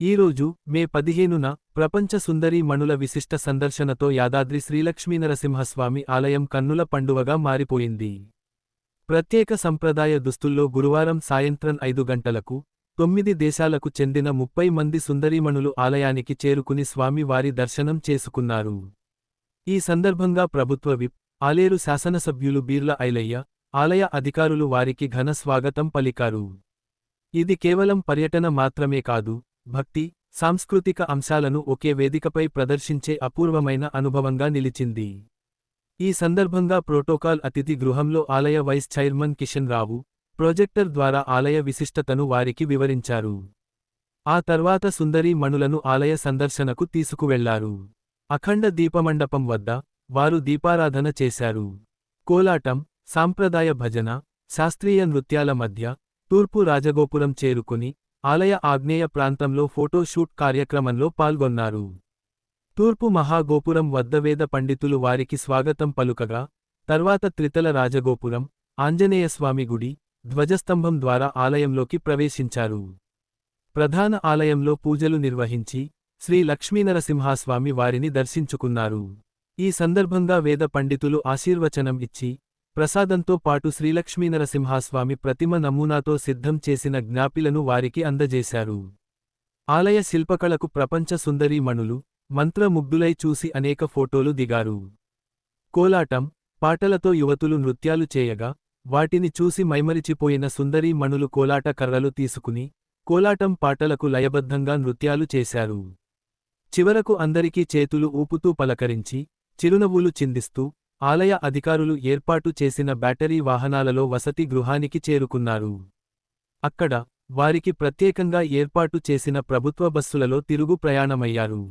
ఈరోజు మే 15న ప్రపంచ సుందరీ మణుల విశిష్ట సందర్శనతో యాదాద్రి శ్రీలక్ష్మీనరసింహస్వామి ఆలయం కన్నుల పండువగా మారిపోయింది. ప్రత్యేక సంప్రదాయ దుస్తుల్లో గురువారం సాయంత్రం 5 గంటలకు 9 దేశాలకు చెందిన 30 మంది సుందరీమణులు ఆలయానికి చేరుకుని స్వామి వారి దర్శనం చేసుకున్నారు. ఈ సందర్భంగా ప్రభుత్వ విప్, ఆలేరు శాసనసభ్యులు బీర్ల ఐలయ్య, ఆలయ అధికారులు వారికి ఘన స్వాగతం పలికారు. ఇది కేవలం పర్యటన మాత్రమే కాదు, భక్తి, సాంస్కృతిక అంశాలను ఒకే వేదికపై ప్రదర్శించే అపూర్వమైన అనుభవంగా నిలిచింది. ఈ సందర్భంగా ప్రోటోకాల్ అతిథి గృహంలో ఆలయ vice chairman Kishan Rao projector ద్వారా ఆలయ విశిష్టతను వారికి వివరించారు. ఆ తర్వాత సుందరీ మణులను ఆలయ సందర్శనకు తీసుకువెళ్లారు. అఖండ దీపమండపం వద్ద వారు దీపారాధన చేశారు. కోలాటం, సాంప్రదాయ భజన, శాస్త్రీయ నృత్యాల మధ్య తూర్పు రాజగోపురం చేరుకుని ఆలయ ఆగ్నేయ ప్రాంతంలో ఫోటో షూట్ కార్యక్రమంలో పాల్గొన్నారు. తూర్పు మహాగోపురం వద్ద వేద పండితులు వారికి స్వాగతం పలుకగా, తర్వాత త్రితల రాజగోపురం, ఆంజనేయస్వామి గుడి, ధ్వజస్తంభం ద్వారా ఆలయంలోకి ప్రవేశించారు. ప్రధాన ఆలయంలో పూజలు నిర్వహించి శ్రీ లక్ష్మీనరసింహస్వామి వారిని దర్శించుకున్నారు. ఈ సందర్భంగా వేద పండితులు ఆశీర్వచనం ఇచ్చి, ప్రసాదంతో పాటు శ్రీలక్ష్మీనరసింహస్వామి ప్రతిమ నమూనాతో సిద్ధం చేసిన జ్ఞాపిలను వారికి అందజేశారు. ఆలయ శిల్పకళకు ప్రపంచ సుందరీ మణులు మంత్రముగ్ధులై చూసి అనేక ఫోటోలు దిగారు. కోలాటం, పాటలతో యువతులు నృత్యాలు చేయగా, వాటిని చూసి మైమరిచిపోయిన సుందరీ మణులు కోలాట కర్రలు తీసుకుని, కోలాటం పాటలకు లయబద్ధంగా నృత్యాలు చేశారు. చివరకు అందరికీ చేతులు ఊపుతూ పలకరించి, చిరునవ్వులు చిందిస్తూ, ఆలయ అధికారులు ఏర్పాటు చేసిన బ్యాటరీ వాహనాలలో వసతి గృహానికి చేరుకున్నారు. అక్కడ వారికి ప్రత్యేకంగా ఏర్పాటు చేసిన ప్రభుత్వ బస్సులలో తిరుగు ప్రయాణమయ్యారు.